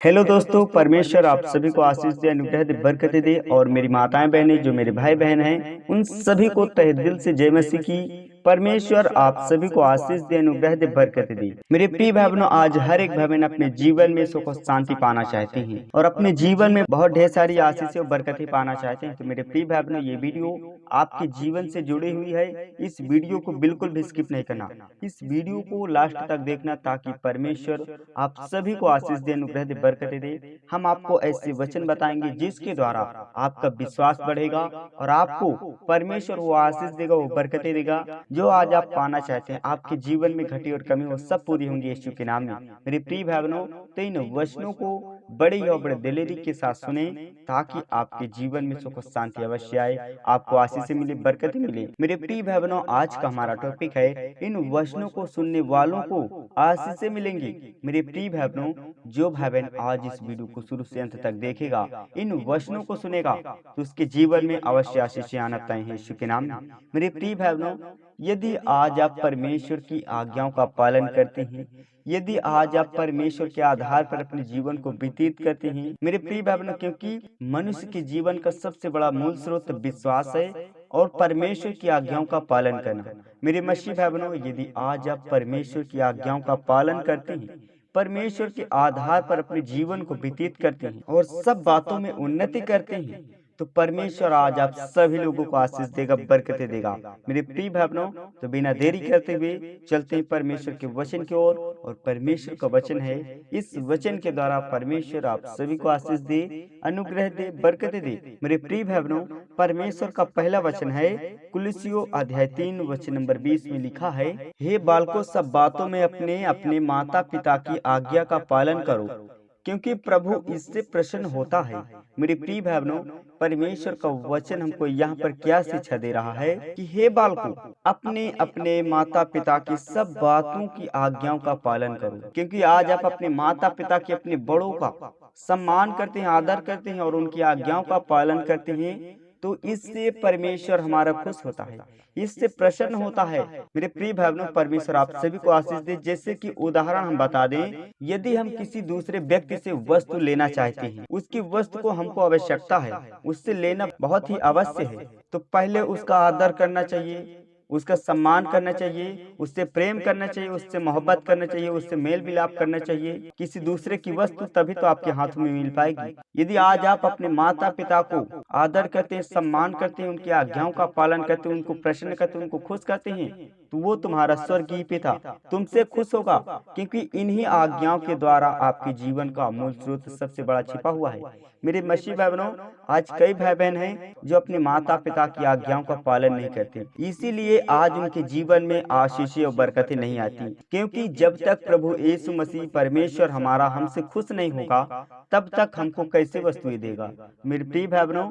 Hello दोस्तों, परमेश्वर आप सभी को आशीष दे, अनुग्रह दे, बरकतें दे। और मेरी माताएं बहनें जो मेरे भाई बहन हैं उन सभी को तहे दिल से जय मसीह की। परमेश्वर आप सभी को आशीष दे, अनुग्रह दे, बरकतें दे। मेरे प्रिय भाई बहनों, आज हर एक भाई बहन अपने जीवन में सुख और शांति पाना चाहती हैं और अपने जीवन में बहुत ढेर सारी आशीषें और बरकतें पाना चाहते हैं। तो मेरे प्रिय भाई बहनों, ये वीडियो आपके जीवन से जुड़ी हुई है। इस वीडियो को बिल्कुल भी स्किप नहीं करना, इस वीडियो को लास्ट तक देखना, ताकि परमेश्वर आप सभी को आशीष दे, अनुग्रह दे, बरकतें दे। हम आपको ऐसे वचन बताएंगे जिसके द्वारा आपका विश्वास बढ़ेगा और आपको परमेश्वर वो आशीष देगा, वो बरकतें देगा जो आज आप पाना चाहते हैं। आपके जीवन में घटी और कमी हो सब पूरी होंगी यीशु के नाम में। मेरे प्रिय भाई बहनों, तो इन वचनों को बड़ी और बड़े दिलेरी के साथ सुने, ताकि आपके जीवन में सुख और शांति अवश्य आए, आपको आशीष मिले, बरकतें मिले। मेरे प्रिय भाई बहनों, आज का हमारा टॉपिक है, इन वचनों को सुनने वालों को आशीषें मिलेंगी। मेरे प्रिय भाई बहनों, जो भाई बहन आज इस वीडियो को शुरू से अंत तक देखेगा, इन वचनों को सुनेगा, तो उसके जीवन में अवश्य आशीषें आना तय है यीशु के नाम में। मेरे प्रिय भाई बहनों, यदि आज आप परमेश्वर की आज्ञाओं का पालन करते हैं, यदि आज आप परमेश्वर के आधार पर अपने जीवन को व्यतीत करते हैं, मेरे प्रिय भाई बहनों, क्योंकि मनुष्य के जीवन का सबसे बड़ा मूल स्रोत विश्वास है और परमेश्वर की आज्ञाओं का पालन करना। मेरे मसीह भाई बहनों, यदि आज आप परमेश्वर की आज्ञाओं का पालन करते हैं, परमेश्वर के आधार पर अपने जीवन को व्यतीत करते हैं और सब बातों में उन्नति करते हैं, तो परमेश्वर आज आप सभी लोगों को आशीष देगा, बरकतें देगा। मेरे प्रिय भाई बहनों, तो बिना देरी करते हुए चलते हैं परमेश्वर के वचन की ओर। और परमेश्वर का वचन है, इस वचन के द्वारा परमेश्वर आप सभी को आशीष दे, अनुग्रह दे, बरकतें दे। मेरे प्रिय भाई बहनों, परमेश्वर का पहला वचन है कुलुस्सियों अध्याय 3 वचन नंबर 20 में लिखा है, हे बालकों, सब बातों में अपने अपने माता पिता की आज्ञा का पालन करो, क्योंकि प्रभु इससे प्रसन्न होता है। मेरे प्रिय भाई बहनों, परमेश्वर का वचन हमको यहाँ पर क्या शिक्षा दे रहा है कि हे बालकों, अपने अपने माता पिता की सब बातों की आज्ञाओं का पालन करो। क्योंकि आज आप अपने माता पिता की, अपने बड़ों का सम्मान करते हैं, आदर करते हैं और उनकी आज्ञाओं का पालन करते हैं, तो इससे परमेश्वर हमारा खुश होता है, इससे प्रसन्न होता है। मेरे प्रिय भाई बहनों, परमेश्वर आप सभी को आशीष दे। जैसे कि उदाहरण हम बता दें, यदि हम किसी दूसरे व्यक्ति से वस्तु लेना चाहते हैं, उसकी वस्तु को हमको आवश्यकता है, उससे लेना बहुत ही अवश्य है, तो पहले उसका आदर करना चाहिए, उसका सम्मान करना चाहिए, उससे प्रेम करना चाहिए, उससे मोहब्बत करना चाहिए, उससे मेल मिलाप करना चाहिए। किसी दूसरे की वस्तु तभी तो आपके हाथ में मिल पाएगी। यदि आज आप अपने माता पिता को आदर करते हैं, सम्मान करते हैं, उनकी आज्ञाओं का पालन करते हैं, उनको प्रसन्न करते हैं, उनको खुश करते हैं, तो वो तुम्हारा स्वर्गीय पिता तुमसे खुश होगा। क्योंकि इन्हीं आज्ञाओं के द्वारा आपके जीवन का मूल स्रोत सबसे बड़ा छिपा हुआ है। मेरे मसीह भाई बहनों, आज कई भाई बहन हैं जो अपने माता पिता की आज्ञाओं का पालन नहीं करते, इसीलिए आज उनके जीवन में आशीषें और बरकतें नहीं आती। क्योंकि जब तक प्रभु यीशु मसीह परमेश्वर हमारा हमसे खुश नहीं होगा, तब तक हमको कैसे वस्तुएं देगा। मेरे प्रिय भाई बहनों,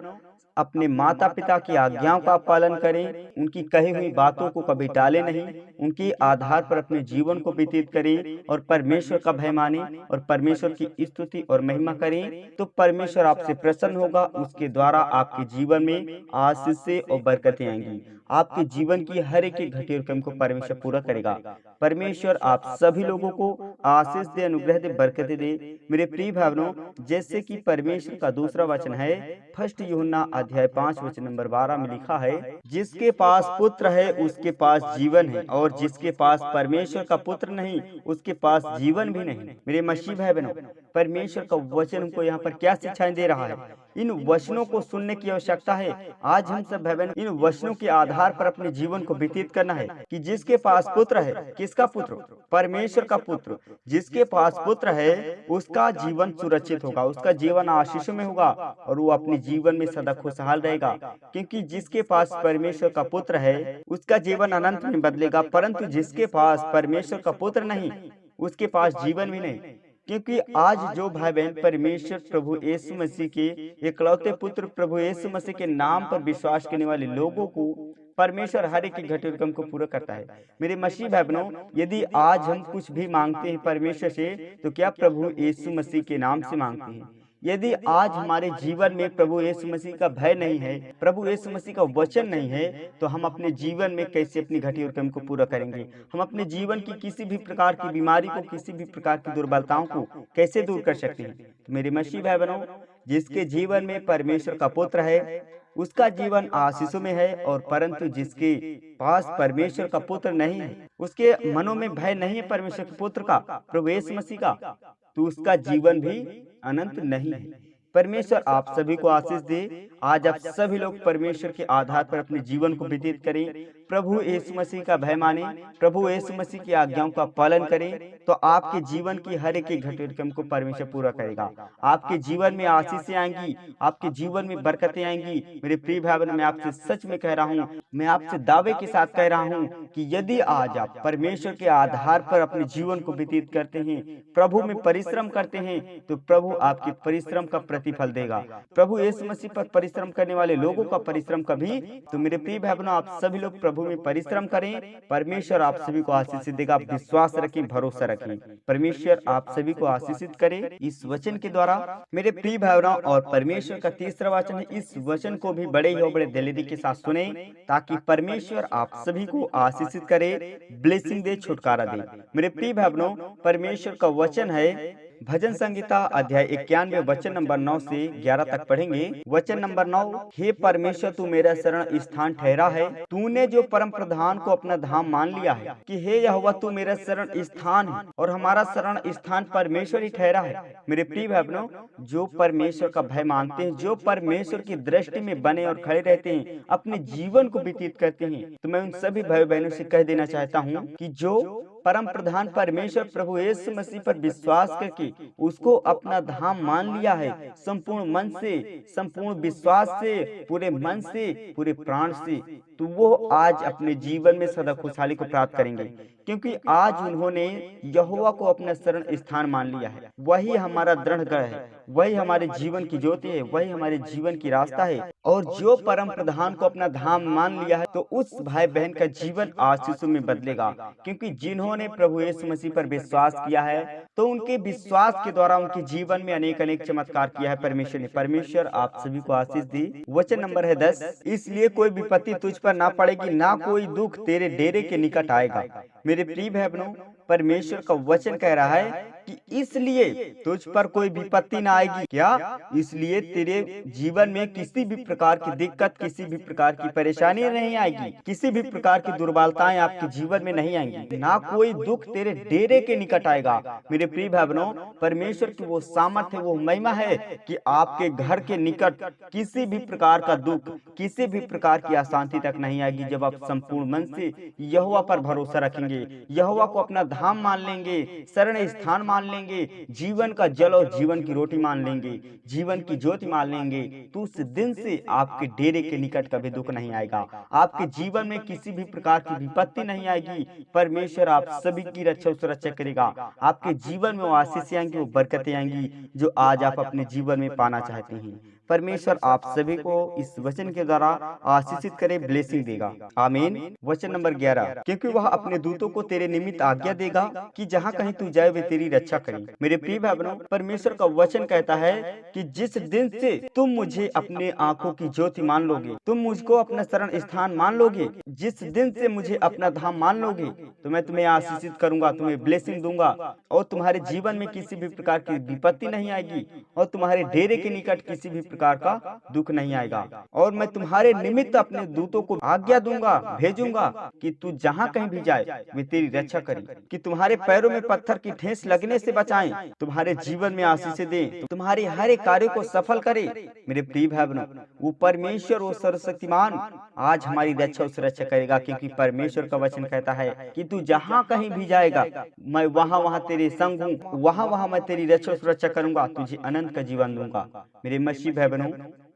अपने माता पिता की आज्ञाओं का पालन करें, उनकी कही हुई बातों को कभी टाले नहीं, उनके आधार पर अपने जीवन को व्यतीत करें और परमेश्वर का भय माने और परमेश्वर की स्तुति और महिमा करें, तो परमेश्वर आपसे प्रसन्न होगा। उसके द्वारा आपके जीवन में आशीषें और बरकतें आएंगी। आपके जीवन की हर एक घटी और कमी को परमेश्वर पूरा करेगा। परमेश्वर आप सभी लोगों को आशीष दे, अनुग्रह दे, बरकतें दे। मेरे प्रिय भाई बहनों, जैसे कि परमेश्वर का दूसरा वचन है, फर्स्ट यूहन्ना अध्याय 5 वचन नंबर 12 में लिखा है, जिसके पास पुत्र है उसके पास जीवन है, और जिसके पास परमेश्वर का पुत्र नहीं उसके पास जीवन भी नहीं। मेरे मसीह भाई बहनों, परमेश्वर का वचन हमको यहाँ पर क्या शिक्षाएं दे रहा है, इन वचनों को सुनने की आवश्यकता है। आज हम सब भाई बहन इन वचनों के आधार पर अपने जीवन को व्यतीत करना है कि जिसके पास पुत्र है, किसका पुत्र? परमेश्वर का पुत्र। जिसके पास पुत्र है उसका जीवन सुरक्षित होगा, उसका जीवन आशीषों में होगा और वो अपने जीवन में सदा खुशहाल रहेगा। क्योंकि जिसके पास परमेश्वर का पुत्र है उसका जीवन अनंत में बदलेगा, परंतु जिसके पास परमेश्वर का पुत्र नहीं उसके पास जीवन भी नहीं। क्योंकि आज जो भाई बहन परमेश्वर प्रभु यीशु मसीह के इकलौते पुत्र प्रभु यीशु मसीह के नाम पर विश्वास करने वाले लोगों को परमेश्वर हर एक की घटी हुई कम को पूरा करता है। मेरे मसीह भाई बहनों, यदि आज हम कुछ भी मांगते हैं परमेश्वर से, तो क्या प्रभु यीशु मसीह के नाम से मांगते हैं। यदि आज हमारे जीवन में प्रभु यीशु मसीह का भय नहीं है, प्रभु यीशु मसीह का वचन नहीं है, तो हम अपने जीवन में कैसे अपनी घटी और कमी को पूरा करेंगे? हम अपने जीवन की किसी भी प्रकार की बीमारी को, किसी भी प्रकार की दुर्बलताओं को कैसे दूर कर सकते हैं? तो मेरे मसीह भाई बहनों, जिसके जीवन में परमेश्वर का पुत्र है, उसका जीवन आशीषों में है, और परंतु जिसके पास परमेश्वर का पुत्र नहीं है, उसके मनों में भय नहीं है परमेश्वर के पुत्र का, प्रभु यीशु मसीह का, तो उसका जीवन भी अनंत नहीं है। परमेश्वर आप सभी को आशीष दे। आज आप सभी लोग परमेश्वर के आधार पर अपने जीवन को व्यतीत करें, प्रभु यीशु मसीह का भय माने, प्रभु यीशु मसीह की आज्ञाओं का पालन करें, तो आपके जीवन की हर एक घटना को परमेश्वर पूरा करेगा। आपके जीवन में आशीषें आएंगी, आपके जीवन में बरकतें आएंगी। मेरे प्रिय भाई बहन, मैं आपसे सच में कह रहा हूँ, मैं आपसे दावे के साथ कह रहा हूँ कि यदि आज आप परमेश्वर के आधार पर अपने जीवन को व्यतीत करते हैं, प्रभु में परिश्रम करते हैं, तो प्रभु आपके परिश्रम का प्रतिफल देगा। प्रभु यीशु मसीह पर परिश्रम करने वाले लोगों का परिश्रम कभी, तो मेरे प्रिय भाई बहनों, आप सभी लोग प्रभु में परिश्रम करें, परमेश्वर आप सभी को आशीषित देगा। विश्वास रखें, भरोसा रखें, परमेश्वर आप सभी को आशीषित करे इस वचन के द्वारा। मेरे प्रिय भाई बहनों, और परमेश्वर का तीसरा वचन है, इस वचन को भी बड़े ही बड़े दिलेरी के साथ सुने, ताकि परमेश्वर आप सभी को आशीषित करे, ब्लेसिंग दे, छुटकारा दे। मेरे प्रिय भाई बहनों, परमेश्वर का वचन है भजन संहिता अध्याय 91 वचन नंबर 9 से 11 तक पढ़ेंगे। वचन नंबर 9, हे परमेश्वर तू मेरा शरण स्थान ठहरा है, तूने जो परम प्रधान को अपना धाम मान लिया है, कि हे यहोवा तू मेरा शरण स्थान है, और हमारा शरण स्थान परमेश्वर ही ठहरा है। मेरे प्रिय भाई बहनों, जो परमेश्वर का भय मानते हैं, जो परमेश्वर की दृष्टि में बने और खड़े रहते हैं, अपने जीवन को व्यतीत करते हैं, तो मैं उन सभी भाई बहनों से कह देना चाहता हूँ कि जो परम प्रधान परमेश्वर प्रभु यीशु मसीह पर विश्वास करके उसको अपना धाम मान लिया है, संपूर्ण मन से, संपूर्ण विश्वास से, पूरे मन से, पूरे प्राण से, तो वो आज अपने जीवन में सदा खुशहाली को प्राप्त करेंगे, क्योंकि आज उन्होंने यहोवा को अपना शरण स्थान मान लिया है। वही हमारा दृढ़ गढ़ है, वही हमारे जीवन की ज्योति है, वही हमारे जीवन की रास्ता है। और जो परम प्रधान को अपना धाम मान लिया है, तो उस भाई बहन का जीवन आशीषों में बदलेगा, क्योंकि जिन्होंने प्रभु यीशु मसीह पर विश्वास किया है, तो उनके विश्वास के द्वारा उनके जीवन में अनेक अनेक चमत्कार किया है परमेश्वर ने। परमेश्वर आप सभी को आशीष दी। वचन नंबर है 10, इसलिए कोई विपत्ति तुझ पर ना पड़ेगी, ना कोई दुख तेरे डेरे के निकट आएगा। मेरे प्रिय भाई बहनों, परमेश्वर का वचन कह रहा है कि इसलिए तुझ पर कोई विपत्ति ना आएगी। क्या? इसलिए तेरे जीवन में किसी भी प्रकार की दिक्कत, किसी भी प्रकार की परेशानी नहीं आएगी, किसी भी प्रकार की दुर्बलताएं आपके जीवन में नहीं आएंगी, ना कोई दुख तेरे डेरे के निकट आएगा। मेरे प्रिय भाई बहनों, परमेश्वर की वो सामर्थ्य, वो महिमा है कि आपके घर के निकट किसी भी प्रकार का दुख, किसी भी प्रकार की अशांति तक नहीं आएगी, जब आप संपूर्ण मन से यहोवा पर भरोसा रखेंगे, यहोवा को अपना धाम मान लेंगे, शरण स्थान मान लेंगे, जीवन का जल और जीवन की रोटी मान लेंगे, जीवन की ज्योति मान लेंगे, तो उस दिन से आपके डेरे के निकट कभी दुख नहीं आएगा, आपके जीवन में किसी भी प्रकार की विपत्ति नहीं आएगी। परमेश्वर आप सभी की रक्षा और सुरक्षा करेगा। आपके जीवन में वो आशीषें आएंगी, वो बरकतें आएंगी, जो आज आप अपने जीवन में पाना चाहते हैं। परमेश्वर आप सभी को इस वचन के द्वारा आशीषित करे, ब्लेसिंग देगा। आमीन। वचन नंबर 11, क्योंकि वह अपने दूतों को तेरे निमित्त आज्ञा देगा कि जहाँ कहीं तू जाए वे तेरी रक्षा करें। मेरे प्रिय भाई बहनों, परमेश्वर का वचन कहता है कि जिस दिन से तुम मुझे अपने आंखों की ज्योति मान लोगे, तुम मुझको अपना शरण स्थान मान लोगे, जिस दिन से मुझे अपना धाम मान लोगे, तो मैं तुम्हें आशीषित करूंगा, तुम्हें ब्लेसिंग दूंगा, और तुम्हारे जीवन में किसी भी प्रकार की विपत्ति नहीं आएगी, और तुम्हारे डेरे के निकट किसी भी प्रकार का दुख नहीं आएगा। और मैं तुम्हारे निमित्त अपने दूतों को आज्ञा दूंगा, भेजूंगा कि तू जहाँ कहीं भी जाए वे तेरी रक्षा करें, कि तुम्हारे पैरों में पत्थर की ठेस लगने से बचाएं, तुम्हारे जीवन में आशीषें दें, तुम्हारे हर एक कार्य को सफल करे। मेरे प्रिय भाई बहनों, वो परमेश्वर, वो सर्वशक्तिमान आज हमारी रक्षा और सुरक्षा करेगा, क्योंकि परमेश्वर का वचन कहता है कि तू जहाँ कहीं भी जाएगा मैं वहाँ वहाँ तेरे संग हूँ, वहाँ वहाँ मैं तेरी रक्षा और सुरक्षा करूंगा, तुझे अनंत का जीवन दूंगा। मेरे मसीह भाई बहनों,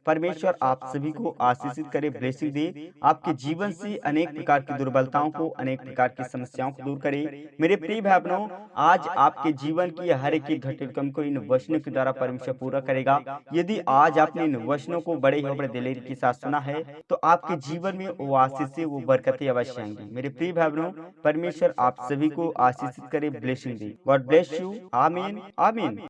परमेश्वर आप सभी को आशीषित करे, ब्लेसिंग दे, आपके जीवन से अनेक प्रकार की दुर्बलताओं को, अनेक प्रकार की समस्याओं को दूर करे। मेरे प्रिय भाई बहनों, आज आपके जीवन की हर एक घटना को इन वचनों के द्वारा परमेश्वर पूरा करेगा। यदि आज आपने इन वचनों को बड़े ही बड़े दिलेरी के साथ सुना है, तो आपके जीवन में वो आशीष, वो बरकतें अवश्य आएंगी। मेरे प्रिय भाई बहनों, परमेश्वर आप सभी को आशीषित करे, blessing they. God bless you. आमीन, आमीन।